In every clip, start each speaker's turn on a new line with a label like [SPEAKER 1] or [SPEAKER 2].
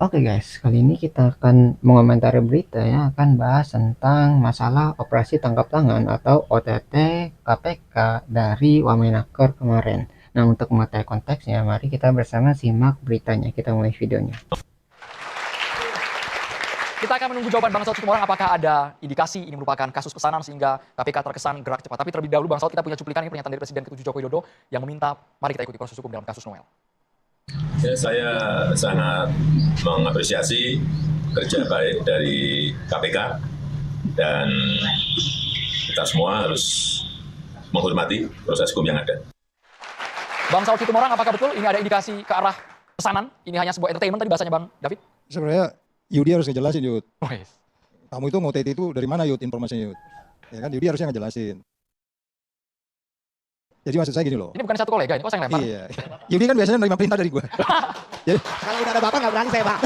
[SPEAKER 1] Oke guys, kali ini kita akan mengomentari berita yang akan bahas tentang masalah operasi tangkap tangan atau OTT KPK dari Wamenaker kemarin. Nah, untuk mengetahui konteksnya, mari kita bersama simak beritanya. Kita mulai videonya.
[SPEAKER 2] Kita akan menunggu jawaban Bang Saud Situmorang apakah ada indikasi ini merupakan kasus pesanan sehingga KPK terkesan gerak cepat. Tapi terlebih dahulu Bang Saud, kita punya cuplikan ini pernyataan dari Presiden ke-7 Joko Widodo yang meminta mari kita ikuti proses hukum dalam kasus Noel.
[SPEAKER 3] Ya, saya sangat mengapresiasi kerja baik dari KPK dan kita semua harus menghormati proses hukum yang ada.
[SPEAKER 2] Bang Saud Situmorang, apakah betul ini ada indikasi ke arah pesanan? Ini hanya sebuah entertainment tadi bahasanya Bang David?
[SPEAKER 4] Sebenarnya Yudi harus ngejelasin, Yud.
[SPEAKER 2] Oh, yes.
[SPEAKER 4] Kamu itu nge-OTT itu dari mana, Yud, informasinya, Yud? Ya kan, Yudi harusnya ngejelasin. Jadi maksud saya gini loh.
[SPEAKER 2] Ini bukan satu kolega, ini kok saya lempar?
[SPEAKER 4] Iya. Yudi kan biasanya nerima perintah dari gue. Jadi,
[SPEAKER 5] Kalau udah ada bapak nggak berani saya, Pak.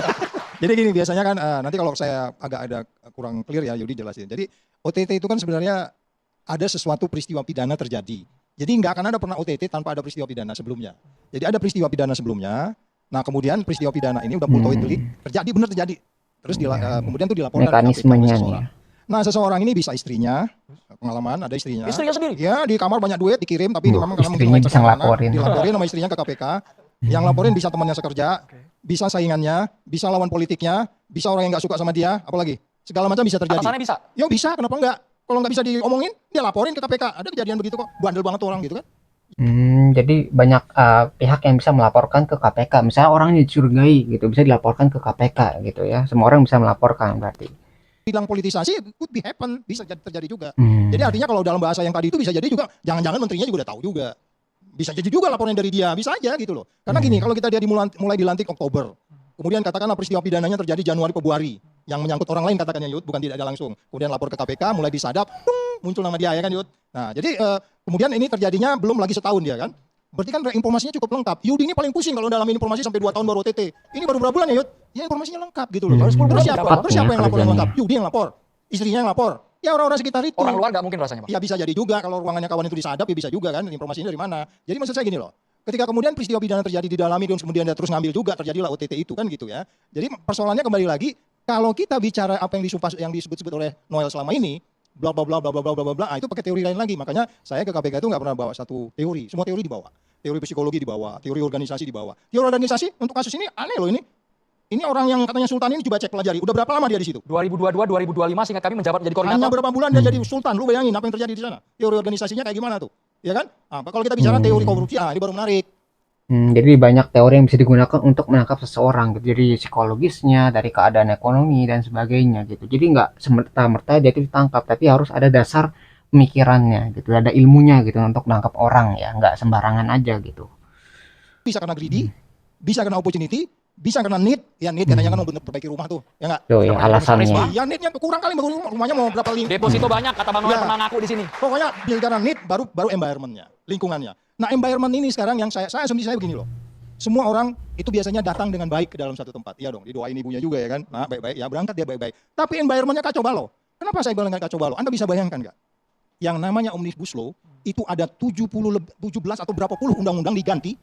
[SPEAKER 4] jadi gini, biasanya kan nanti kalau saya agak ada kurang clear ya, Yudi jelasin. Jadi OTT itu kan sebenarnya ada sesuatu peristiwa pidana terjadi. Jadi nggak akan ada pernah OTT tanpa ada peristiwa pidana sebelumnya. Jadi ada peristiwa pidana sebelumnya. Nah kemudian peristiwa pidana ini udah full delik terjadi, benar terjadi. Terus kemudian itu dilaporkan
[SPEAKER 1] Mekanismenya
[SPEAKER 4] ke seseorang. Nah seseorang ini bisa istrinya, pengalaman ada istrinya.
[SPEAKER 2] Istrinya sendiri?
[SPEAKER 4] Ya di kamar banyak duit dikirim, tapi memang karena
[SPEAKER 1] istrinya bisa ngelaporin.
[SPEAKER 4] dilaporin sama istrinya ke KPK. Yang laporin bisa temannya sekerja, bisa saingannya, bisa lawan politiknya, bisa orang yang nggak suka sama dia, apalagi segala macam bisa terjadi.
[SPEAKER 2] Atasannya bisa?
[SPEAKER 4] Ya bisa, kenapa enggak? Kalau nggak bisa diomongin, dia laporin ke KPK. Ada kejadian begitu kok, bandel banget tuh orang gitu kan.
[SPEAKER 1] Jadi banyak pihak yang bisa melaporkan ke KPK. Misalnya orang yang dicurigai gitu, bisa dilaporkan ke KPK gitu ya. Semua orang bisa melaporkan berarti.
[SPEAKER 4] Bilang politisasi, could be happen, bisa terjadi juga. Jadi artinya kalau dalam bahasa yang tadi itu bisa jadi juga, jangan-jangan menterinya juga udah tahu juga. Bisa jadi juga laporan dari dia, bisa aja gitu loh. Karena gini, kalau kita dia mulai dilantik Oktober, kemudian katakanlah peristiwa pidananya terjadi Januari Februari, yang menyangkut orang lain katakannya Yud, bukan tidak ada langsung. Kemudian lapor ke KPK, mulai disadap, muncul nama dia ya kan Yud. Nah jadi kemudian ini terjadinya belum lagi setahun dia kan. Berarti kan informasinya cukup lengkap. Yudi ini paling pusing kalau dalam informasi sampai 2 tahun baru OTT. Ini baru berapa bulan ya Yud? Ya informasinya lengkap gitu loh. Terus siapa yang lapor yang lengkap? Yudi yang lapor, istrinya yang lapor. Ya orang-orang sekitar itu.
[SPEAKER 2] Orang luar nggak mungkin rasanya, Bang?
[SPEAKER 4] Ya bisa jadi juga kalau ruangannya kawan itu disadap ya bisa juga kan informasinya dari mana. Jadi maksud saya gini loh. Ketika kemudian peristiwa pidana terjadi di dalami dan kemudian dia terus ngambil juga terjadilah OTT itu kan gitu ya. Jadi persoalannya kembali lagi kalau kita bicara apa yang disebut-sebut oleh Noel selama ini bla bla bla bla bla bla bla bla itu pakai teori lain lagi. Makanya saya ke KPK itu nggak pernah bawa satu teori. Semua teori dibawa. Teori psikologi dibawa, teori organisasi dibawa. Teori organisasi untuk kasus ini aneh loh ini. Ini orang yang katanya Sultan ini coba cek pelajari. Udah berapa lama dia di situ?
[SPEAKER 2] 2022, 2025 sehingga kami menjabat menjadi koordinator.
[SPEAKER 4] Hanya berapa bulan dia jadi Sultan. Lu bayangin apa yang terjadi di sana. Teori organisasinya kayak gimana tuh? Ya kan? Nah, kalau kita bicara teori korupsi, ini baru menarik.
[SPEAKER 1] Jadi banyak teori yang bisa digunakan untuk menangkap seseorang gitu. Jadi psikologisnya, dari keadaan ekonomi dan sebagainya gitu. Jadi nggak semerta-merta dia itu ditangkap, tapi harus ada dasar pemikirannya gitu. Ada ilmunya gitu untuk menangkap orang ya, nggak sembarangan aja gitu.
[SPEAKER 4] Bisa karena greedy, bisa karena opportunity, bisa karena need. Ya need katanya kan mau perbaiki rumah tuh, ya nggak?
[SPEAKER 1] Tuh ya alasannya.
[SPEAKER 4] Ya neednya kurang kali rumahnya mau berapa link.
[SPEAKER 2] Deposito banyak kata Bang Noel
[SPEAKER 4] Ya.
[SPEAKER 2] pernah ngaku di sini.
[SPEAKER 4] Pokoknya build karena need baru environmentnya, lingkungannya. Nah environment ini sekarang yang saya asumsi saya begini loh. Semua orang itu biasanya datang dengan baik ke dalam satu tempat. Iya dong, didoain ibunya juga ya kan. Nah baik-baik, ya berangkat dia baik-baik. Tapi environmentnya kacau balau. Kenapa saya bilang kacau balau? Anda bisa bayangkan nggak? Yang namanya Omnibus Law itu ada 17 atau berapa puluh undang-undang diganti.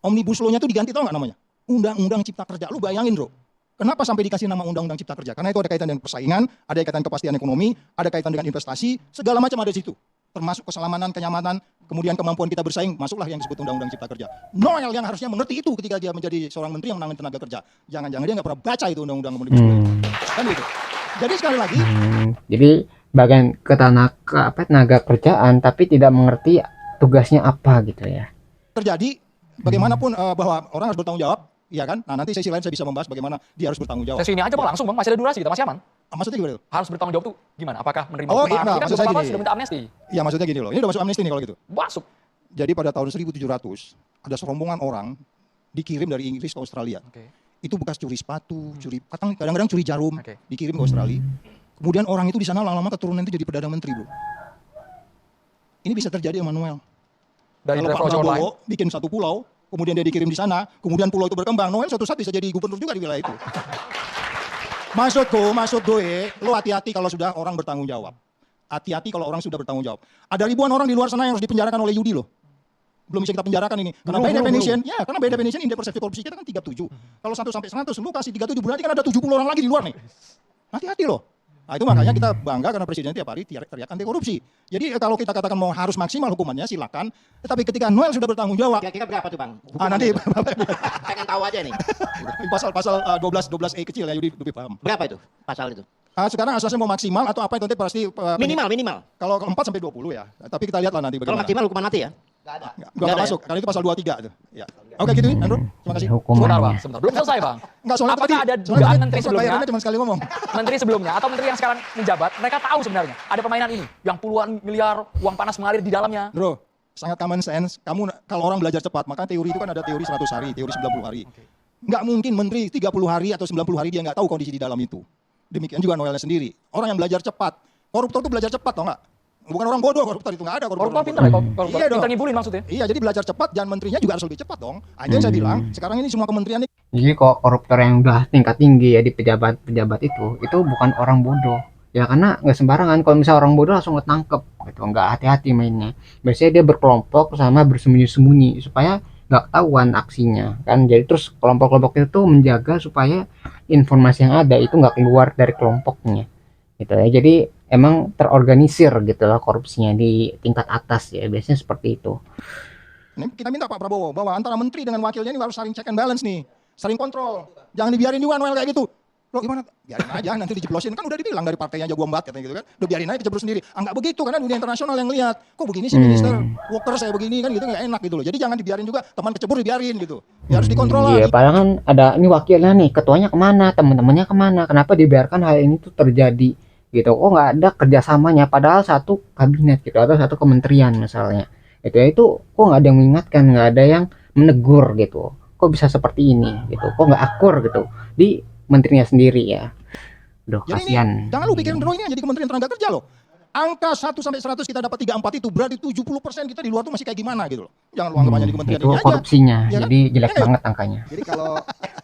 [SPEAKER 4] Omnibus Law-nya itu diganti tau nggak namanya? Undang-undang Cipta Kerja. Lu bayangin bro. Kenapa sampai dikasih nama Undang-Undang Cipta Kerja? Karena itu ada kaitan dengan persaingan, ada kaitan kepastian ekonomi, ada kaitan dengan investasi, segala macam ada di situ. Termasuk keselamatan, kenyamanan, kemudian kemampuan kita bersaing, masuklah yang disebut Undang-Undang Cipta Kerja. Noel yang harusnya mengerti itu ketika dia menjadi seorang menteri yang menangani tenaga kerja. Jangan-jangan dia nggak pernah baca itu Undang-Undang Omnibus Law. Kan gitu. Jadi sekali lagi,
[SPEAKER 1] Jadi bagian tenaga kerjaan tapi tidak mengerti tugasnya apa gitu ya.
[SPEAKER 4] terjadi bagaimanapun bahwa orang harus bertanggung jawab, ya kan? Nah nanti sesi lain saya bisa membahas bagaimana dia harus bertanggung jawab.
[SPEAKER 2] Sesi ini aja Bang langsung Bang, masih ada durasi kita masih aman.
[SPEAKER 4] Maksudnya gimana itu?
[SPEAKER 2] Harus bertanggung jawab tuh gimana? Apakah menerima
[SPEAKER 4] Oh,
[SPEAKER 2] hukuman?
[SPEAKER 4] iya,
[SPEAKER 2] Ini kan
[SPEAKER 4] maksud saya
[SPEAKER 2] beberapa
[SPEAKER 4] gini.
[SPEAKER 2] sudah minta amnesti.
[SPEAKER 4] Ya maksudnya gini loh, ini udah masuk amnesti nih kalau gitu.
[SPEAKER 2] Masuk.
[SPEAKER 4] Jadi pada tahun 1700 ada serombongan orang dikirim dari Inggris ke Australia.
[SPEAKER 2] Oke.
[SPEAKER 4] Itu bekas curi sepatu, kadang-kadang curi jarum,
[SPEAKER 2] Oke.
[SPEAKER 4] dikirim ke Australia. Kemudian orang itu di sana lama-lama keturunan itu jadi perdana menteri, bro. Ini bisa terjadi sama Noel.
[SPEAKER 2] Dari
[SPEAKER 4] Kalau Pak
[SPEAKER 2] travel online.
[SPEAKER 4] Prabowo bikin satu pulau, kemudian dia dikirim di sana, kemudian pulau itu berkembang, Noel suatu saat bisa jadi gubernur juga di wilayah itu. Maksud gue, lo hati-hati kalau sudah orang bertanggung jawab. Hati-hati kalau orang sudah bertanggung jawab. Ada ribuan orang di luar sana yang harus dipenjarakan oleh Yudi loh. belum bisa kita penjarakan ini. Karena by definition, ya karena by definition indeks persepsi korupsi kita kan 37. Kalau 1 sampai 100 lu kasih 37 berarti kan ada 70 orang lagi di luar nih. Hati-hati loh. Nah, itu makanya kita bangga karena presiden tiap hari teriak anti korupsi. Jadi kalau kita katakan mau harus maksimal hukumannya silakan, tetapi ketika Noel sudah bertanggung jawab,
[SPEAKER 5] Kira-kira berapa tuh Bang?
[SPEAKER 4] nanti
[SPEAKER 5] Pengen tahu aja nih.
[SPEAKER 4] pasal 12E kecil ya, Yudi lebih paham.
[SPEAKER 5] Berapa itu pasal itu?
[SPEAKER 4] Sekarang asasnya mau maksimal atau apa itu nanti pasti
[SPEAKER 5] Minimal.
[SPEAKER 4] kalau 4 sampai 20 ya. Tapi kita lihatlah nanti
[SPEAKER 5] Kalau
[SPEAKER 4] bagaimana.
[SPEAKER 5] maksimal hukuman mati ya?
[SPEAKER 4] Enggak
[SPEAKER 5] ada
[SPEAKER 4] masuk, karena itu pasal 23 tuh. Ya. Oke gitu, Andrew. Terima kasih.
[SPEAKER 1] Hukuman.
[SPEAKER 2] Sebentar Bang, sebentar. Belum selesai Bang.
[SPEAKER 4] Enggak, soalnya
[SPEAKER 2] Apakah
[SPEAKER 4] tadi-
[SPEAKER 2] ada
[SPEAKER 4] soalnya
[SPEAKER 2] dugaan
[SPEAKER 4] tadi
[SPEAKER 2] menteri
[SPEAKER 4] tempat
[SPEAKER 2] sebelumnya?
[SPEAKER 4] bayarannya cuma sekali ngomong.
[SPEAKER 2] Menteri sebelumnya atau menteri yang sekarang menjabat, mereka tahu sebenarnya ada permainan ini yang puluhan miliar uang panas mengalir di dalamnya.
[SPEAKER 4] Bro, sangat common sense. Kamu kalau orang belajar cepat, maka teori itu kan ada teori 100 hari, teori 90 hari. Nggak mungkin menteri 30 hari atau 90 hari dia nggak tahu kondisi di dalam itu. Demikian juga Noelnya sendiri. Orang yang belajar cepat. Koruptor itu belajar cepat, tau nggak? Bukan orang bodoh, koruptor itu nggak ada.
[SPEAKER 2] Koruptor pintar ya, koruptor.
[SPEAKER 4] Iya dong.
[SPEAKER 2] Pintar ngibulin maksudnya.
[SPEAKER 4] Iya, jadi belajar cepat dan menterinya juga harus lebih cepat dong. Itu yang saya bilang. Sekarang ini semua kementerian ini
[SPEAKER 1] Jadi kok koruptor yang udah tingkat tinggi ya di pejabat-pejabat itu bukan orang bodoh. Ya karena nggak sembarangan. Kalau misalnya orang bodoh langsung ketangkep gitu, nggak hati-hati mainnya. Biasanya dia berkelompok sama bersembunyi-sembunyi supaya nggak ketahuan aksinya kan. Jadi terus kelompok-kelompok itu tuh menjaga supaya informasi yang ada itu nggak keluar dari kelompoknya gitu ya. Jadi emang terorganisir gitu lah korupsinya di tingkat atas ya, biasanya seperti itu.
[SPEAKER 4] Ini kita minta Pak Prabowo bahwa antara menteri dengan wakilnya ini harus saling check and balance nih, saling kontrol. Jangan dibiarin juga Noel kayak gitu. Loh gimana? Biarin aja nanti dijeblosin. Kan udah dibilang dari partainya jago banget katanya gitu kan. Udah biarin aja dijeblos sendiri. Enggak begitu karena dunia internasional yang lihat. Kok begini sih minister Walker saya begini kan gitu nggak enak gitu loh. Jadi jangan dibiarin juga teman kecebur dibiarin gitu. Ya harus dikontrol
[SPEAKER 1] Iya,
[SPEAKER 4] lah.
[SPEAKER 1] padahal kan ada ini wakilnya nih, ketuanya kemana, teman-temannya kemana, kenapa dibiarkan hal ini tuh terjadi gitu. Oh nggak ada kerjasamanya, padahal satu kabinet gitu atau satu kementerian misalnya itu kok nggak ada yang mengingatkan, nggak ada yang menegur gitu, kok bisa seperti ini gitu, kok nggak akur gitu di menterinya sendiri ya. Duh,
[SPEAKER 4] Jadi
[SPEAKER 1] kasihan.
[SPEAKER 4] ini, jangan lu pikirin bro ini jadi Kementerian Tenaga Kerja loh. Angka 1 sampai 100 kita dapat 34 itu berarti 70% kita di luar tuh masih kayak gimana gitu loh. Jangan lu anggap hanya di kementerian
[SPEAKER 1] Itu
[SPEAKER 4] ini aja.
[SPEAKER 1] korupsinya,
[SPEAKER 4] Ya kan?
[SPEAKER 1] jadi jelek
[SPEAKER 4] Ya kan?
[SPEAKER 1] banget angkanya.
[SPEAKER 6] Jadi kalau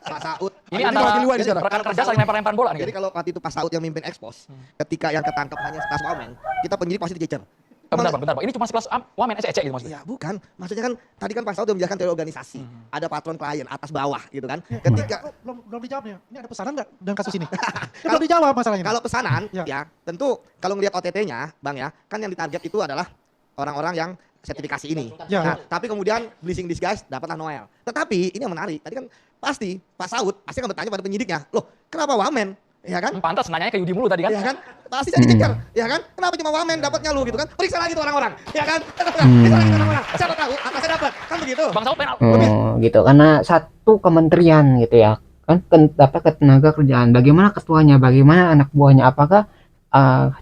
[SPEAKER 6] Pak Saud,
[SPEAKER 2] Ini
[SPEAKER 4] Ini
[SPEAKER 2] antara
[SPEAKER 4] wakil luar sekarang.
[SPEAKER 2] rekan kerja saling lempar-lemparan bola nih.
[SPEAKER 6] jadi kalau waktu itu Pak Saud yang mimpin ekspos, ketika yang ketangkap hanya sekelas wamen, kita penyidik pasti dicecer.
[SPEAKER 2] Bentar Bang. Ini cuma sekelas wamen ecek gitu maksudnya.
[SPEAKER 6] Ya bukan, maksudnya kan tadi kan Pak Saud udah menjelaskan teori organisasi, ada patron klien atas bawah gitu kan. Ketika
[SPEAKER 7] belum dijawabnya. Ini ada pesanan nggak dengan kasus ini? Ini belum dijawab masalahnya.
[SPEAKER 6] kalau pesanan
[SPEAKER 7] Ya.
[SPEAKER 6] ya tentu kalau ngelihat OTT-nya Bang ya, kan yang ditarget itu adalah orang-orang yang sertifikasi ini.
[SPEAKER 7] Ya.
[SPEAKER 6] Nah, tapi kemudian blessing disguise dapatlah Noel. Tetapi ini yang menarik, tadi kan pasti Pak Saud pasti akan bertanya pada penyidiknya, loh kenapa wamen? Ya kan?
[SPEAKER 2] Pantas nanyanya ke Yudi mulu tadi kan.
[SPEAKER 6] Ya kan? Pasti jadi cecer, ya kan? Kenapa cuma wamen dapatnya lu gitu kan? Periksa lagi tuh orang-orang, ya kan? Periksa lagi tuh orang-orang. Siapa tahu atasnya dapat, kan begitu.
[SPEAKER 2] Bang Saud pengen
[SPEAKER 1] Oh, gitu, karena satu kementerian gitu ya kan, dapat ketenaga kerjaan, bagaimana ketuanya, bagaimana anak buahnya, apakah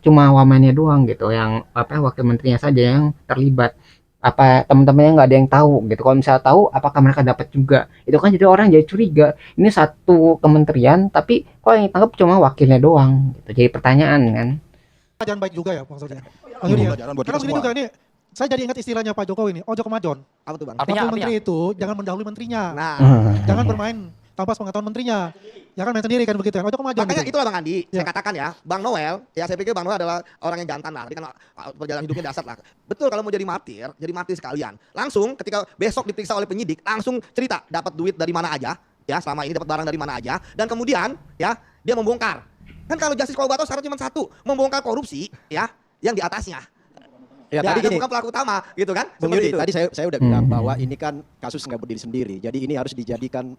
[SPEAKER 1] cuma wamennya doang gitu yang wakil menterinya saja yang terlibat, apa teman-temannya nggak ada yang tahu gitu. Kalau misalnya tahu, apakah mereka dapat juga, itu kan jadi orang jadi curiga, ini satu kementerian tapi kok yang ditangkap cuma wakilnya doang gitu, jadi pertanyaan kan.
[SPEAKER 7] Jangan baik juga ya maksudnya.
[SPEAKER 4] Ini
[SPEAKER 7] Yudi ya.
[SPEAKER 4] pelajaran buat
[SPEAKER 7] Karena
[SPEAKER 4] kita
[SPEAKER 7] begini
[SPEAKER 4] semua.
[SPEAKER 7] juga ini, saya jadi ingat istilahnya Pak Jokowi ini, ojo kemajon.
[SPEAKER 6] Apa tuh Bang?
[SPEAKER 2] Artinya
[SPEAKER 7] Wakil menteri itu jangan mendahului menterinya.
[SPEAKER 6] Nah,
[SPEAKER 7] Jangan bermain tanpa pengetahuan menterinya. Ya kan main sendiri kan begitu kan. Ojo kemajon.
[SPEAKER 6] makanya
[SPEAKER 7] gitu.
[SPEAKER 6] itulah Bang Andi,
[SPEAKER 7] Ya.
[SPEAKER 6] saya katakan ya, Bang Noel, ya saya pikir Bang Noel adalah orang yang jantan lah, tapi kan perjalanan hidupnya dasar lah. Betul kalau mau jadi martir sekalian. Langsung ketika besok diperiksa oleh penyidik, langsung cerita dapat duit dari mana aja, ya selama ini dapat barang dari mana aja, dan kemudian ya dia membongkar. Kan kalau justice kolaborator syarat cuma satu, membongkar korupsi ya yang di atasnya.
[SPEAKER 5] Ya,
[SPEAKER 6] Ya,
[SPEAKER 5] tadi
[SPEAKER 6] dia
[SPEAKER 5] gini,
[SPEAKER 6] bukan pelaku utama, gitu kan?
[SPEAKER 5] Bung
[SPEAKER 6] Seperti
[SPEAKER 5] Yudi,
[SPEAKER 6] itu.
[SPEAKER 5] tadi saya udah bilang bahwa ini kan kasus nggak berdiri sendiri. Jadi ini harus dijadikan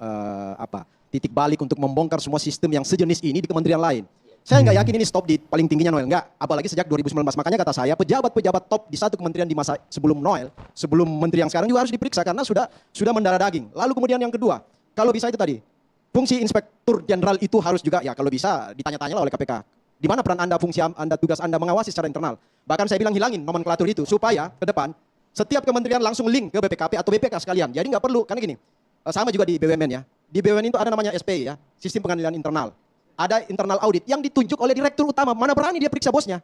[SPEAKER 5] titik balik untuk membongkar semua sistem yang sejenis ini di kementerian lain. Saya nggak yakin ini stop di paling tingginya Noel, nggak. Apalagi sejak 2019. Makanya kata saya, pejabat-pejabat top di satu kementerian di masa sebelum Noel, sebelum menteri yang sekarang juga harus diperiksa karena sudah mendarah daging. Lalu kemudian yang kedua, kalau bisa itu tadi, fungsi inspektur jenderal itu harus juga ya kalau bisa ditanya-tanya oleh KPK. Di mana peran Anda, fungsi Anda, tugas Anda mengawasi secara internal. Bahkan saya bilang hilangin nomenklatur itu supaya ke depan setiap kementerian langsung link ke BPKP atau BPK sekalian. Jadi nggak perlu, karena gini, sama juga di BUMN ya. Di BUMN itu ada namanya SPI ya, Sistem Pengadilan Internal. Ada internal audit yang ditunjuk oleh direktur utama. Mana berani dia periksa bosnya.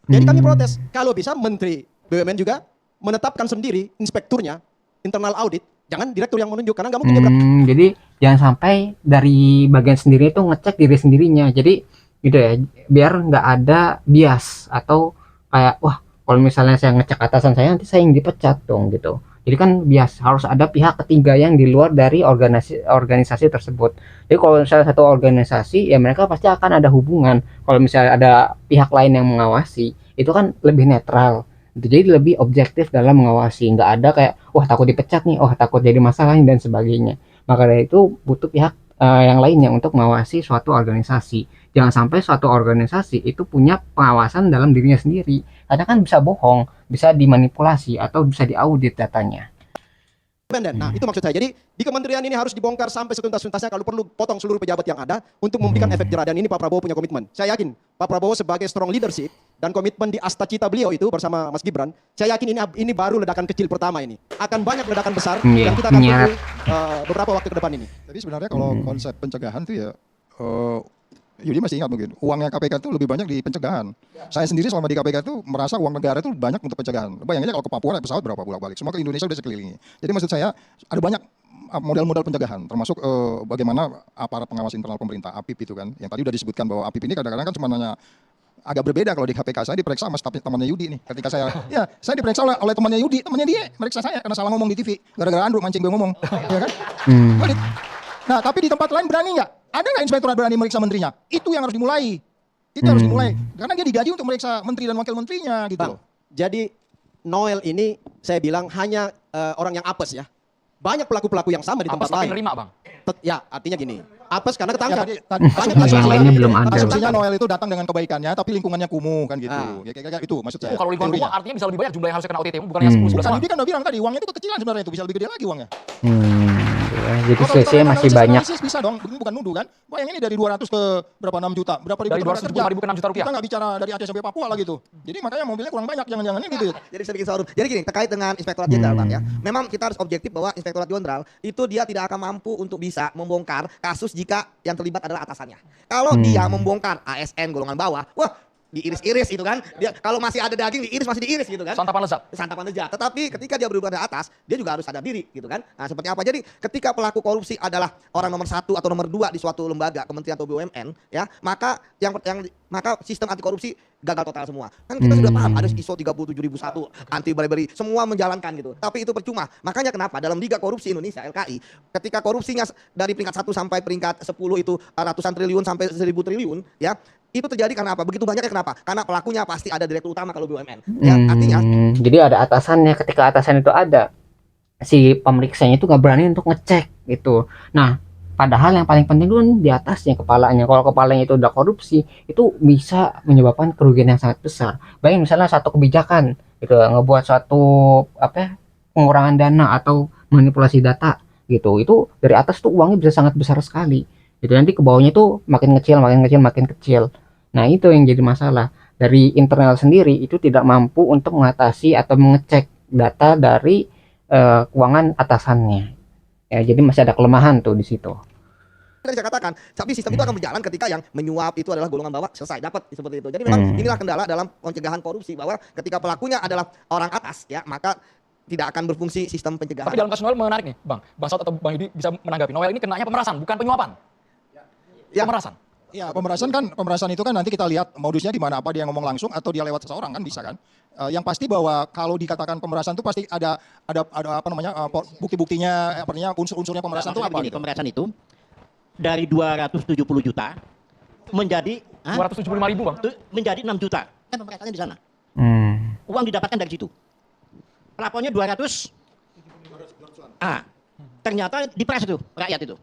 [SPEAKER 5] Jadi kami protes. Kalau bisa Menteri BUMN juga menetapkan sendiri inspekturnya, internal audit. Jangan direktur yang menunjuk, karena nggak mungkin dia
[SPEAKER 1] Jadi jangan sampai dari bagian sendiri itu ngecek diri sendirinya. Jadi gitu ya, biar nggak ada bias atau kayak wah kalau misalnya saya ngecek atasan saya nanti saya yang dipecat dong gitu. Jadi kan biasa harus ada pihak ketiga yang di luar dari organisasi tersebut. Jadi kalau misalnya satu organisasi, ya mereka pasti akan ada hubungan. Kalau misalnya ada pihak lain yang mengawasi, itu kan lebih netral. Jadi lebih objektif dalam mengawasi. Nggak ada kayak, wah takut dipecat nih, wah takut jadi masalah nih, dan sebagainya. Maka dari itu butuh pihak yang lainnya untuk mengawasi suatu organisasi. Jangan sampai suatu organisasi itu punya pengawasan dalam dirinya sendiri. Karena kan bisa bohong, bisa dimanipulasi, atau bisa diaudit datanya.
[SPEAKER 5] Independen. Nah, itu maksud saya. Jadi di kementerian ini harus dibongkar sampai setuntas-tuntasnya, kalau perlu potong seluruh pejabat yang ada untuk memberikan efek jerah. Dan ini Pak Prabowo punya komitmen. Saya yakin Pak Prabowo sebagai strong leadership dan komitmen di asta cita beliau itu bersama Mas Gibran, saya yakin ini baru ledakan kecil pertama ini. Akan banyak ledakan besar yang kita akan tunggu beberapa waktu ke depan ini.
[SPEAKER 4] Tapi sebenarnya kalau konsep pencegahan tuh ya, Yudi masih ingat mungkin, uangnya KPK itu lebih banyak di pencegahan. Saya sendiri selama di KPK itu merasa uang negara itu banyak untuk pencegahan. Bayangin aja kalau ke Papua naik pesawat berapa bolak-balik. Semua ke Indonesia udah sekelilingi. Jadi maksud saya ada banyak modal-modal pencegahan, termasuk bagaimana aparat pengawas internal pemerintah, APIP itu kan. Yang tadi udah disebutkan bahwa APIP ini kadang-kadang kan cuma nanya agak berbeda. Kalau di KPK saya diperiksa sama temannya Yudi nih. Ketika saya diperiksa oleh temannya Yudi, temannya dia meriksa saya karena salah ngomong di TV. Gara-gara Andrew mancing gue ngomong, ya kan? Nah, tapi di tempat lain berani nggak? Ada nggak inspektorat berani meriksa menterinya? Itu yang harus dimulai. Itu harus dimulai. Karena dia digaji untuk meriksa menteri dan wakil menterinya gitu loh.
[SPEAKER 5] Jadi Noel ini saya bilang hanya orang yang apes ya. Banyak pelaku-pelaku yang sama di tempat
[SPEAKER 2] Apes tapi
[SPEAKER 5] lain.
[SPEAKER 2] nerima, Bang.
[SPEAKER 5] Ya, artinya gini. Apes karena ketangkap.
[SPEAKER 1] Yang lainnya belum ada.
[SPEAKER 4] Asumsinya Noel itu datang dengan kebaikannya, tapi lingkungannya kumuh kan gitu. Ya, kayak itu maksud saya.
[SPEAKER 2] Kalau lingkungan
[SPEAKER 4] teorinya.
[SPEAKER 2] rumah artinya bisa lebih banyak jumlah yang harusnya kena OTT, bukan hanya 10-11
[SPEAKER 4] Bukan,
[SPEAKER 2] orang.
[SPEAKER 4] Yudi kan udah bilang tadi uangnya itu kekecilan sebenarnya itu bisa lebih gede lagi uangnya.
[SPEAKER 1] Jadi
[SPEAKER 4] Kalau
[SPEAKER 1] selisihnya
[SPEAKER 4] kalau
[SPEAKER 1] masih
[SPEAKER 4] analisis-
[SPEAKER 1] banyak.
[SPEAKER 4] analisis bisa dong, bukan nuduh kan. Bayangin ini dari 200 ke berapa 6 juta, berapa ribu
[SPEAKER 2] Dari
[SPEAKER 4] tenaga
[SPEAKER 2] 275.000 ke 6 juta rupiah.
[SPEAKER 4] Kita nggak bicara dari Aceh sampai Papua lah gitu. Jadi makanya mobilnya kurang banyak, jangan-jangan gitu.
[SPEAKER 6] Jadi sedikit soal. Jadi gini, terkait dengan Inspektorat Jenderal Bang ya. Memang kita harus objektif bahwa Inspektorat Jenderal itu dia tidak akan mampu untuk bisa membongkar kasus jika yang terlibat adalah atasannya. Kalau dia membongkar ASN golongan bawah, wah diiris-iris itu kan. Dia kalau masih ada daging diiris masih diiris gitu kan.
[SPEAKER 2] Santapan lezat.
[SPEAKER 6] Santapan lezat. Tetapi ketika dia berubah dari atas, dia juga harus sadar diri gitu kan. Nah, seperti apa? Jadi ketika pelaku korupsi adalah orang nomor 1 atau nomor 2 di suatu lembaga, kementerian atau BUMN, ya, maka maka sistem anti korupsi gagal total semua. Kan kita sudah paham ada ISO 37001, anti bribery, semua menjalankan gitu. Tapi itu percuma. Makanya kenapa dalam Liga Korupsi Indonesia LKI, ketika korupsinya dari peringkat 1 sampai peringkat 10 itu ratusan triliun sampai 1000 triliun, ya. Itu terjadi karena apa? Begitu banyaknya kenapa? Karena pelakunya pasti ada direktur utama kalau BUMN. Ya, artinya
[SPEAKER 1] Jadi ada atasannya. Ketika atasan itu ada, si pemeriksanya itu nggak berani untuk ngecek gitu. Nah, padahal yang paling penting dulu di atasnya, kepalanya. Kalau kepalanya itu udah korupsi, itu bisa menyebabkan kerugian yang sangat besar. Bayangin misalnya satu kebijakan gitu, ngebuat suatu pengurangan dana atau manipulasi data gitu. Itu dari atas tuh uangnya bisa sangat besar sekali. Jadi nanti ke bawahnya tuh makin kecil, makin kecil, makin kecil. Nah, itu yang jadi masalah. Dari internal sendiri itu tidak mampu untuk mengatasi atau mengecek data dari keuangan atasannya. Ya, jadi masih ada kelemahan tuh di situ.
[SPEAKER 6] saya katakan, tapi sistem itu akan berjalan ketika yang menyuap itu adalah golongan bawah, selesai dapat seperti itu. Jadi memang inilah kendala dalam pencegahan korupsi, bahwa ketika pelakunya adalah orang atas, ya, maka tidak akan berfungsi sistem pencegahan.
[SPEAKER 2] Tapi dalam kasus Noel menarik nih, Bang. Bang Saud atau Bang Yudi bisa menanggapi. Noel ini kenanya pemerasan, bukan penyuapan.
[SPEAKER 6] Ya.
[SPEAKER 2] Pemerasan.
[SPEAKER 4] Ya, pemerasan itu kan nanti kita lihat modusnya di mana, apa dia ngomong langsung atau dia lewat seseorang kan bisa kan. Yang pasti bahwa kalau dikatakan pemerasan itu pasti ada bukti-buktinya, artinya unsur-unsurnya pemerasan itu apa?
[SPEAKER 8] Begini,
[SPEAKER 4] Gitu.
[SPEAKER 8] pemerasan itu dari 270 juta menjadi
[SPEAKER 2] 275.000, Bang.
[SPEAKER 8] menjadi 6 juta. Kan pemerasannya di sana. Uang didapatkan dari situ. Pelapornya 200. Ternyata dipres itu rakyat itu.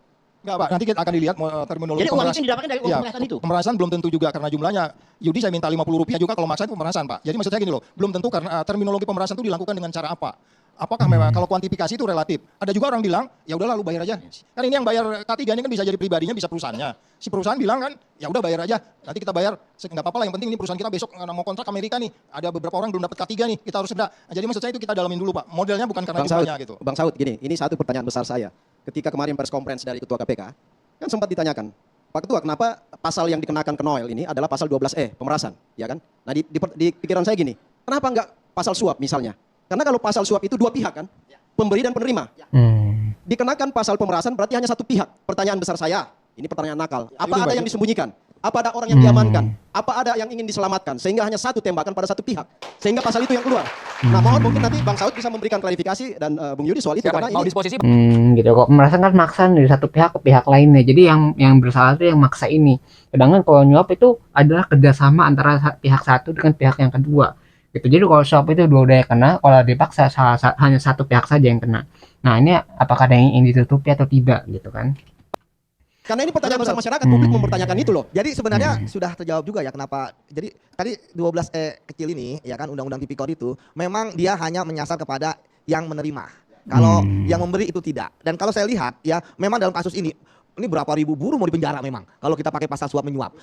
[SPEAKER 4] Enggak, Pak, nanti kita akan dilihat terminologi
[SPEAKER 8] Jadi uang itu didapatkan dari uang pemerasan itu.
[SPEAKER 4] Pemerasan belum tentu juga karena jumlahnya. Yudi saya minta Rp50 juga kalau maksa itu pemerasan, Pak. Jadi maksud saya gini loh, belum tentu karena terminologi pemerasan itu dilakukan dengan cara apa. Apakah memang kalau kuantifikasi itu relatif? Ada juga orang bilang, ya udah lalu bayar aja. Kan ini yang bayar K3 ini kan bisa jadi pribadinya, bisa perusahaannya. Si perusahaan bilang kan, ya udah bayar aja. Nanti kita bayar, nggak apa-apa lah. Yang penting ini perusahaan kita besok mau kontrak Amerika nih. Ada beberapa orang belum dapat K3 nih, kita harus segera. Nah, jadi maksud saya itu kita dalamin dulu, Pak. Modelnya bukan karena jumlahnya gitu.
[SPEAKER 5] Bang Saud, gini, ini satu pertanyaan besar saya. Ketika kemarin press conference dari Ketua KPK, kan sempat ditanyakan, Pak Ketua, kenapa pasal yang dikenakan ke Noel ini adalah pasal 12E, pemerasan, ya kan? Nah, di pikiran saya gini, kenapa enggak pasal suap misalnya? Karena kalau pasal suap itu dua pihak kan, pemberi dan penerima. Dikenakan pasal pemerasan berarti hanya satu pihak. Pertanyaan besar saya, ini pertanyaan nakal, apa ada yang disembunyikan? Apa ada orang yang diamankan? Apa ada yang ingin diselamatkan? Sehingga hanya satu tembakan pada satu pihak. Sehingga pasal itu yang keluar. Nah, mohon mungkin nanti Bang Saud bisa memberikan klarifikasi dan Bung Yudi soal itu.
[SPEAKER 2] Siapa
[SPEAKER 5] Karena
[SPEAKER 2] mau
[SPEAKER 5] ini
[SPEAKER 2] disposisi?
[SPEAKER 1] Gitu kok merasa kan maksa dari satu pihak ke pihak lainnya. Jadi yang bersalah itu yang maksa ini. Sedangkan kalau nyuap itu adalah kerjasama antara pihak satu dengan pihak yang kedua. Gitu. Jadi kalau suap itu dua-duanya kena, kalau dipaksa hanya satu pihak saja yang kena. Nah ini apakah ada yang ingin ditutupi atau tidak gitu kan?
[SPEAKER 5] karena ini pertanyaan besar masyarakat, publik mempertanyakan itu loh.
[SPEAKER 6] Jadi sebenarnya sudah terjawab juga ya kenapa. Jadi tadi 12E kecil ini ya kan undang-undang tipikor itu memang dia hanya menyasar kepada yang menerima. Kalau yang memberi itu tidak. Dan kalau saya lihat ya memang dalam kasus ini berapa ribu buruh mau dipenjara memang kalau kita pakai pasal suap menyuap.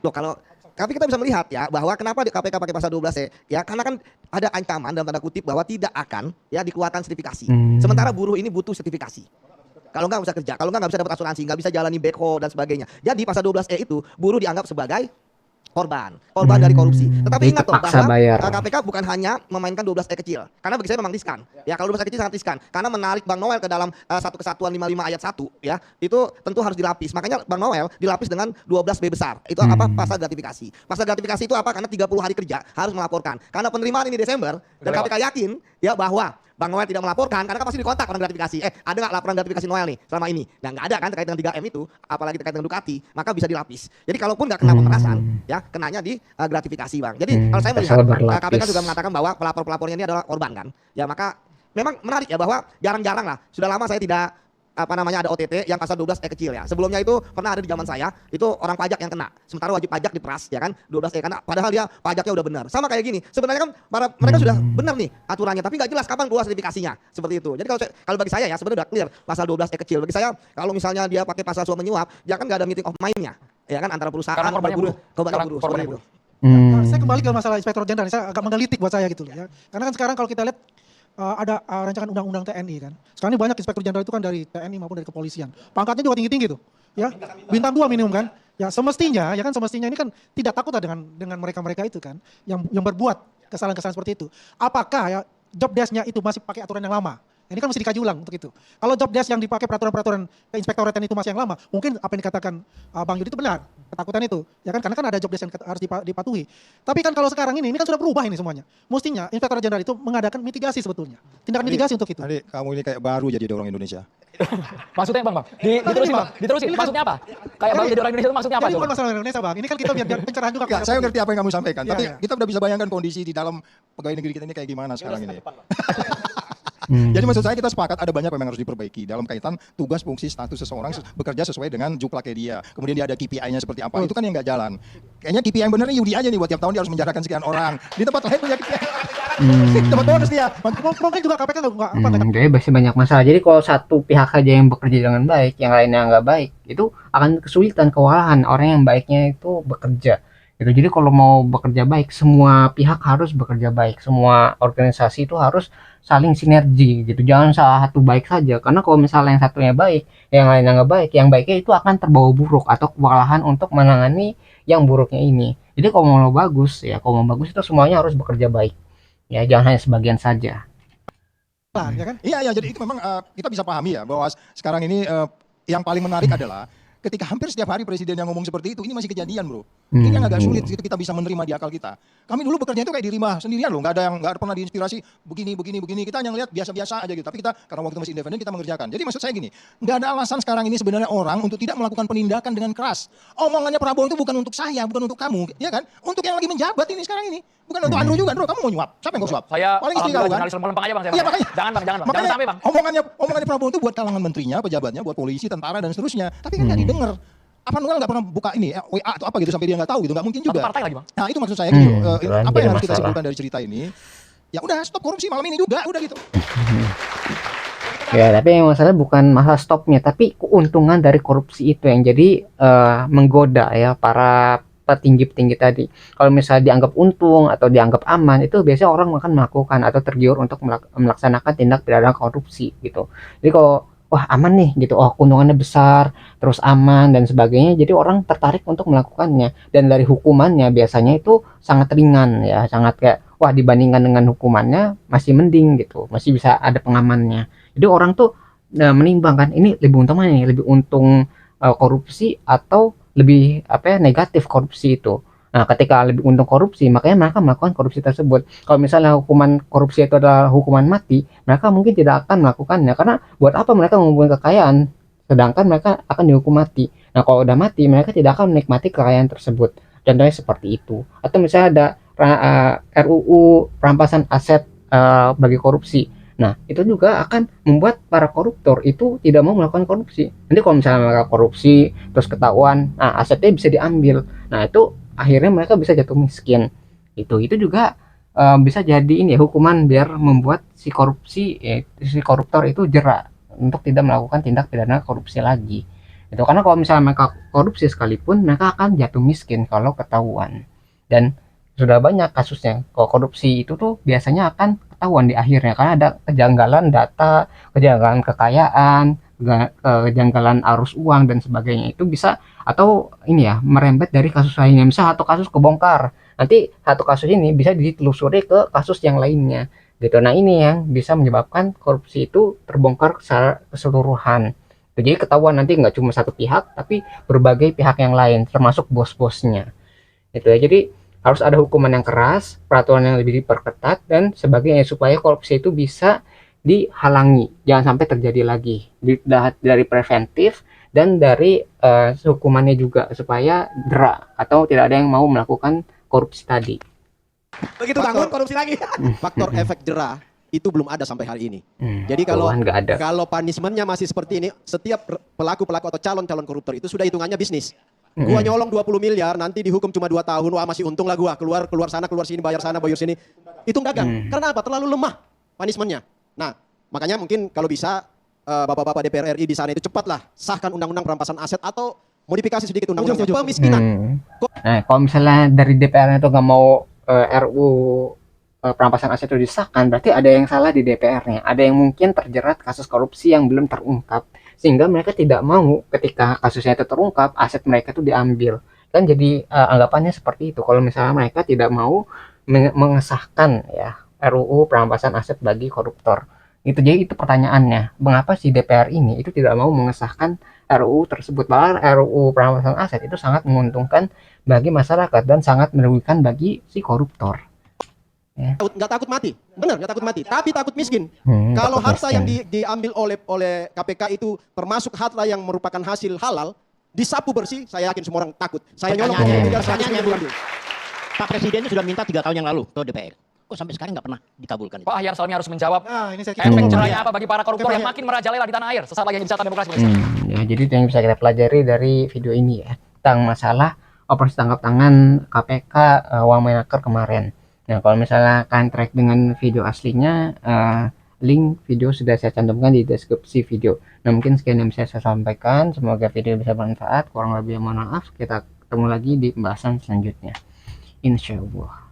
[SPEAKER 6] Loh kalau tapi kita bisa melihat ya bahwa kenapa di KPK pakai pasal 12E ya karena kan ada ancaman dalam tanda kutip bahwa tidak akan ya dikeluarkan sertifikasi. Sementara buruh ini butuh sertifikasi. Kalau nggak bisa kerja, kalau nggak bisa dapat asuransi, nggak bisa jalani backhoe dan sebagainya. Jadi pasal 12E itu buruh dianggap sebagai korban dari korupsi. Tetapi ingat toh bahwa KPK bukan hanya memainkan 12E kecil. Karena bagi saya memang riskan. Ya kalau 12E kecil sangat riskan. Karena menarik Bang Noel ke dalam satu kesatuan 55 ayat 1 ya, itu tentu harus dilapis. Makanya Bang Noel dilapis dengan 12B besar. Itu apa? Pasal gratifikasi. Pasal gratifikasi itu apa? Karena 30 hari kerja harus melaporkan. Karena penerimaan ini Desember dan KPK yakin ya bahwa Bang Noel tidak melaporkan karena kan pasti dikontak orang gratifikasi. Ada nggak laporan gratifikasi Noel nih selama ini? Nah nggak ada kan terkait dengan 3M itu, apalagi terkait dengan Ducati, maka bisa dilapis. Jadi kalaupun nggak kena pemerasan, ya kenanya di gratifikasi Bang. Jadi kalau saya melihat KPK juga mengatakan bahwa pelapor-pelapornya ini adalah korban kan. Ya maka memang menarik ya bahwa jarang-jarang lah. Sudah lama saya tidak ada OTT yang pasal 12E kecil ya. Sebelumnya itu pernah ada di zaman saya, itu orang pajak yang kena. Sementara wajib pajak diperas ya kan 12E karena padahal dia pajaknya udah benar. Sama kayak gini. Sebenarnya kan mereka sudah benar nih aturannya tapi nggak jelas kapan keluar sertifikasinya. Seperti itu. Jadi kalau bagi saya ya sebenarnya udah clear pasal 12E kecil. Bagi saya kalau misalnya dia pakai pasal suap menyuap, dia kan nggak ada meeting of mind-nya. Ya kan antara perusahaan
[SPEAKER 2] Karena korbannya buruh.
[SPEAKER 6] Korbannya buruh.
[SPEAKER 7] Saya kembali ke masalah Inspektur Jenderal. Saya agak menggelitik buat saya gitu loh ya. Karena kan sekarang kalau kita lihat ada rancangan undang-undang TNI kan. Sekarang ini banyak inspektur jenderal itu kan dari TNI maupun dari kepolisian. Pangkatnya juga tinggi-tinggi tuh. Ya, bintang 2 minimum kan. Ya semestinya ini kan tidak takut dengan mereka-mereka itu kan yang berbuat kesalahan-kesalahan seperti itu. Apakah ya job desk-nya itu masih pakai aturan yang lama? Ini kan mesti dikaji ulang untuk itu. Kalau job desk yang dipakai peraturan-peraturan keinspektoratan itu masih yang lama, mungkin apa yang dikatakan Bang Yudi itu benar, ketakutan itu. Ya kan karena kan ada job desk yang harus dipatuhi. Tapi kan kalau sekarang ini kan sudah berubah ini semuanya. Mestinya inspektor jenderal itu mengadakan mitigasi sebetulnya. Tindakan mitigasi untuk itu.
[SPEAKER 4] Adik, kamu ini kayak baru jadi orang Indonesia.
[SPEAKER 2] Maksudnya Bang? Diterusin Bang. Diterusin. Maksudnya apa? Kayak baru jadi orang Indonesia itu maksudnya apa?
[SPEAKER 7] Jadi bukan masalah Indonesia Bang. Ini kan kita biar pencerahan juga.
[SPEAKER 4] Ya, saya ngerti apa yang kamu sampaikan. Tapi kita udah bisa bayangkan kondisi di dalam pegawai negeri kita ini kayak gimana sekarang ini. Jadi maksud saya kita sepakat ada banyak yang harus diperbaiki dalam kaitan tugas fungsi status seseorang bekerja sesuai dengan juklaknya dia. Kemudian dia ada KPI-nya seperti apa. Itu kan yang nggak jalan. Kayaknya KPI yang benar Yudi aja nih buat tiap tahun dia harus menjarakan sekian orang. Di tempat lain punya KPI. Tempat bonus dia.
[SPEAKER 7] Mungkin juga KPK nggak
[SPEAKER 1] jadi masih banyak masalah. Jadi kalau satu pihak saja yang bekerja dengan baik, yang lainnya nggak baik, itu akan kesulitan, kewalahan orang yang baiknya itu bekerja. Gitu. Jadi kalau mau bekerja baik, semua pihak harus bekerja baik, semua organisasi itu harus saling sinergi gitu. Jangan salah satu baik saja, karena kalau misalnya yang satunya baik, yang lainnya nggak baik, yang baiknya itu akan terbawa buruk atau kewalahan untuk menangani yang buruknya ini. Jadi kalau mau bagus ya, kalau mau bagus itu semuanya harus bekerja baik. Ya, jangan hanya sebagian saja.
[SPEAKER 7] ya kan?
[SPEAKER 4] Iya, jadi itu memang kita bisa pahami ya bahwa sekarang ini yang paling menarik adalah ketika hampir setiap hari presiden yang ngomong seperti itu, ini masih kejadian bro. Ini yang agak sulit gitu kita bisa menerima di akal kita. Kami dulu bekerja itu kayak di rumah sendirian loh, nggak ada pernah diinspirasi begini. Kita hanya lihat biasa-biasa aja gitu. Tapi kita karena waktu masih independen kita mengerjakan. Jadi maksud saya gini, nggak ada alasan sekarang ini sebenarnya orang untuk tidak melakukan penindakan dengan keras. Omongannya Prabowo itu bukan untuk saya, bukan untuk kamu, ya kan? Untuk yang lagi menjabat ini sekarang ini, bukan untuk Andrew juga, bro. Kamu mau nyuap? Siapa yang kau suap?
[SPEAKER 2] Saya
[SPEAKER 4] paling istri kau kan?
[SPEAKER 2] jurnalis lempeng aja Bang.
[SPEAKER 4] Iya makanya.
[SPEAKER 2] Jangan Bang. Jangan sampai Bang.
[SPEAKER 4] Omongannya Prabowo itu buat kalangan menterinya, pejabatnya, buat polisi, tentara dan seterusnya. Tapi kan nggak didengar. Apa Noel nggak pernah buka ini WA atau apa gitu sampai dia nggak tahu gitu, nggak mungkin juga.
[SPEAKER 2] Satu partai lagi Bang.
[SPEAKER 4] Nah itu maksud saya gitu. Apa yang harus kita simpulkan dari cerita ini? Ya udah stop korupsi malam ini juga, udah gitu.
[SPEAKER 1] Ya tapi yang masalah bukan masalah stopnya, tapi keuntungan dari korupsi itu yang jadi menggoda ya para petinggi-petinggi tadi. Kalau misalnya dianggap untung atau dianggap aman, itu biasanya orang akan melakukan atau tergiur untuk melaksanakan tindak pidana korupsi gitu. Jadi kalau wah aman nih gitu, oh keuntungannya besar, terus aman dan sebagainya, jadi orang tertarik untuk melakukannya. Dan dari hukumannya biasanya itu sangat ringan ya, sangat kayak wah dibandingkan dengan hukumannya masih mending gitu, masih bisa ada pengamannya. Jadi orang tuh menimbang kan ini lebih untung mana nih, lebih untung korupsi atau lebih apa ya, negatif korupsi itu. Nah, ketika lebih untung korupsi, makanya mereka melakukan korupsi tersebut. Kalau misalnya hukuman korupsi itu adalah hukuman mati, mereka mungkin tidak akan melakukannya, karena buat apa mereka mengumpulkan kekayaan sedangkan mereka akan dihukum mati. Nah, kalau udah mati, mereka tidak akan menikmati kekayaan tersebut. Contohnya seperti itu. Atau misalnya ada RUU perampasan aset bagi korupsi. Nah, itu juga akan membuat para koruptor itu tidak mau melakukan korupsi. Nanti kalau misalnya mereka korupsi, terus ketahuan, nah asetnya bisa diambil. Nah, itu akhirnya mereka bisa jatuh miskin. Itu juga bisa jadi ini ya, hukuman biar membuat si koruptor itu jerak untuk tidak melakukan tindak pidana korupsi lagi. Itu karena kalau misalnya mereka korupsi sekalipun, mereka akan jatuh miskin kalau ketahuan. Dan sudah banyak kasusnya. Kalau korupsi itu tuh biasanya akan ketahuan di akhirnya karena ada kejanggalan data, kejanggalan kekayaan, kejanggalan arus uang dan sebagainya. Itu bisa atau ini ya, merembet dari kasus lainnya. Misal satu kasus kebongkar, nanti satu kasus ini bisa ditelusuri ke kasus yang lainnya gitu. Nah, ini yang bisa menyebabkan korupsi itu terbongkar secara keseluruhan. Jadi ketahuan nanti nggak cuma satu pihak, tapi berbagai pihak yang lain, termasuk bos-bosnya. Gitu ya. Jadi harus ada hukuman yang keras, peraturan yang lebih diperketat dan sebagainya supaya korupsi itu bisa dihalangi, jangan sampai terjadi lagi. Dari preventif dan dari hukumannya juga supaya jerak atau tidak ada yang mau melakukan korupsi tadi.
[SPEAKER 6] Begitu bangun korupsi lagi.
[SPEAKER 5] Faktor efek jerah itu belum ada sampai hari ini. Jadi kalau punishment-nya masih seperti ini, setiap pelaku-pelaku atau calon-calon koruptor itu sudah hitungannya bisnis. Gua nyolong 20 miliar, nanti dihukum cuma 2 tahun, wah masih untung lah gua, keluar sana, keluar sini, bayar sana, bayar sini. Hitung dagang. Karena apa? Terlalu lemah punishment-nya. Nah, makanya mungkin kalau bisa Bapak-bapak DPR RI di sana itu cepatlah sahkan undang-undang perampasan aset atau modifikasi sedikit undang-undang pemiskinan.
[SPEAKER 1] Nah, kalau misalnya dari DPR itu nggak mau RU perampasan aset itu disahkan, berarti ada yang salah di DPR-nya. Ada yang mungkin terjerat kasus korupsi yang belum terungkap, sehingga mereka tidak mau ketika kasusnya itu terungkap, aset mereka itu diambil. Kan jadi anggapannya seperti itu. Kalau misalnya mereka tidak mau mengesahkan ya RUU perampasan aset bagi koruptor. Itu jadi itu pertanyaannya, mengapa si DPR ini itu tidak mau mengesahkan RUU tersebut? Bahkan RUU perampasan aset itu sangat menguntungkan bagi masyarakat dan sangat merugikan bagi si koruptor. Ya.
[SPEAKER 5] Nggak takut mati, benar nggak takut mati, tapi takut miskin. Kalau harta yang diambil oleh KPK itu termasuk harta yang merupakan hasil halal, disapu bersih, saya yakin semua orang takut. Saya nyolong miliar,
[SPEAKER 8] Pak Presiden sudah minta 3 tahun yang lalu ke DPR. Kok sampai sekarang nggak pernah dikabulkan?
[SPEAKER 2] Pak Ahyar Salmi harus menjawab
[SPEAKER 7] Ini saya
[SPEAKER 2] efek jerahnya apa bagi para koruptor yang makin merajalela di tanah air sesaat lagi Jejak Demokrasi Indonesia.
[SPEAKER 1] Ya, jadi itu yang bisa kita pelajari dari video ini ya, tentang masalah operasi tangkap tangan KPK Wamenaker kemarin. Nah, kalau misalnya kalian track dengan video aslinya, link video sudah saya cantumkan di deskripsi video. Nah, mungkin sekian yang bisa saya sampaikan. Semoga video bisa bermanfaat. Kurang lebih mohon maaf. Kita ketemu lagi di pembahasan selanjutnya. Insyaallah.